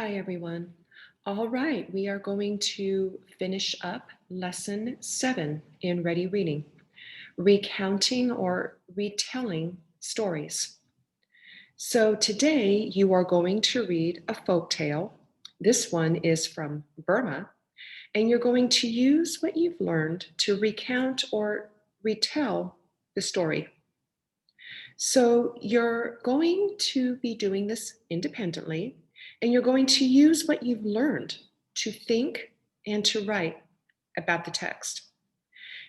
Hi, everyone. All right, we are going to finish up lesson 7 in Ready Reading, recounting or retelling stories. So today you are going to read a folk tale. This one is from Burma, and you're going to use what you've learned to recount or retell the story. So you're going to be doing this independently, and you're going to use what you've learned to think and to write about the text.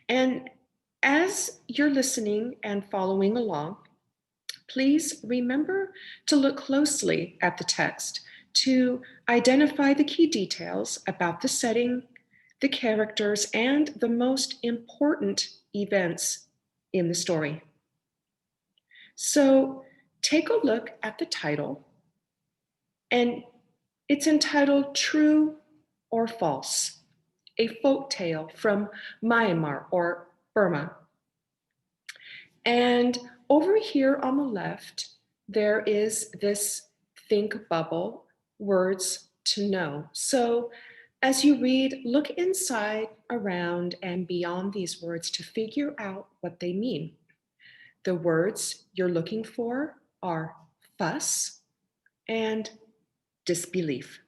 And as you're listening and following along, please remember to look closely at the text to identify the key details about the setting, the characters, and the most important events in the story. So take a look at the title, and it's entitled True or False, a folk tale from Myanmar or Burma. And over here on the left, there is this think bubble, words to know. So as you read, look inside, around, and beyond these words to figure out what they mean. The words you're looking for are fuss and disbelief.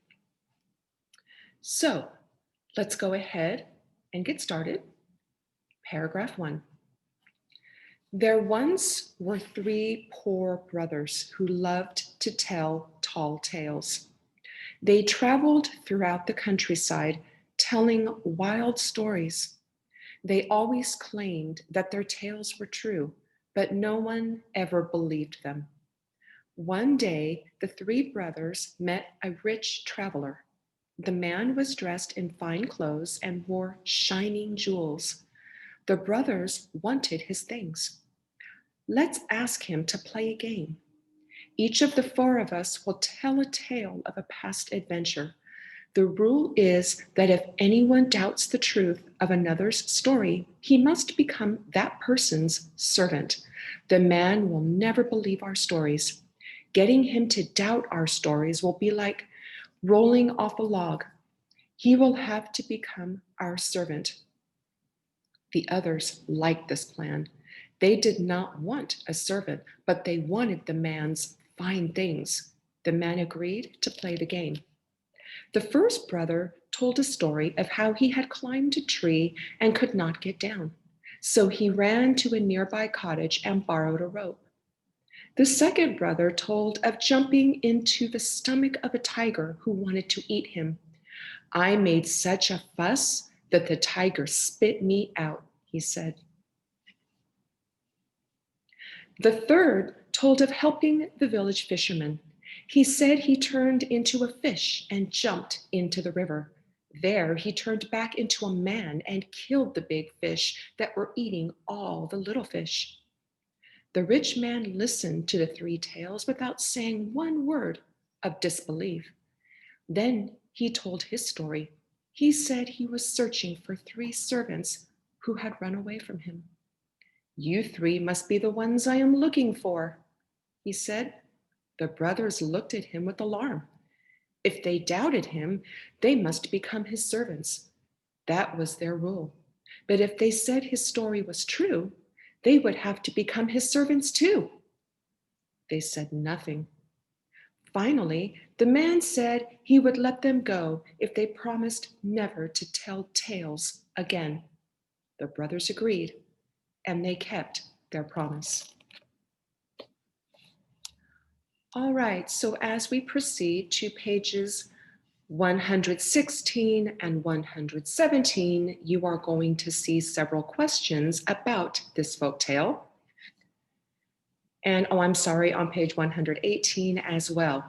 So let's go ahead and get started. Paragraph 1. There once were 3 poor brothers who loved to tell tall tales. They traveled throughout the countryside telling wild stories. They always claimed that their tales were true, but no one ever believed them. One day, the 3 brothers met a rich traveler. The man was dressed in fine clothes and wore shining jewels. The brothers wanted his things. Let's ask him to play a game. Each of the 4 of us will tell a tale of a past adventure. The rule is that if anyone doubts the truth of another's story, he must become that person's servant. The man will never believe our stories. Getting him to doubt our stories will be like rolling off a log. He will have to become our servant. The others liked this plan. They did not want a servant, but they wanted the man's fine things. The man agreed to play the game. The first brother told a story of how he had climbed a tree and could not get down. So he ran to a nearby cottage and borrowed a rope. The second brother told of jumping into the stomach of a tiger who wanted to eat him. I made such a fuss that the tiger spit me out, he said. The third told of helping the village fisherman. He said he turned into a fish and jumped into the river. There he turned back into a man and killed the big fish that were eating all the little fish. The rich man listened to the 3 tales without saying one word of disbelief. Then he told his story. He said he was searching for 3 servants who had run away from him. You 3 must be the ones I am looking for, he said. The brothers looked at him with alarm. If they doubted him, they must become his servants. That was their rule. But if they said his story was true, they would have to become his servants too. They said nothing. Finally, the man said he would let them go if they promised never to tell tales again. The brothers agreed, and they kept their promise. All right, so as we proceed to pages 116 and 117, you are going to see several questions about this folktale. And I'm sorry, on page 118 as well.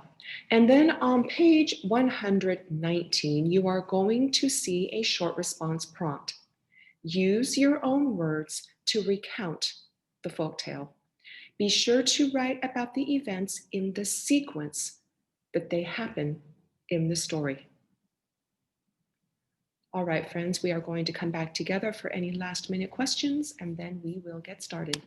And then on page 119, you are going to see a short response prompt. Use your own words to recount the folktale. Be sure to write about the events in the sequence that they happen in the story. All right, friends, we are going to come back together for any last minute questions, and then we will get started.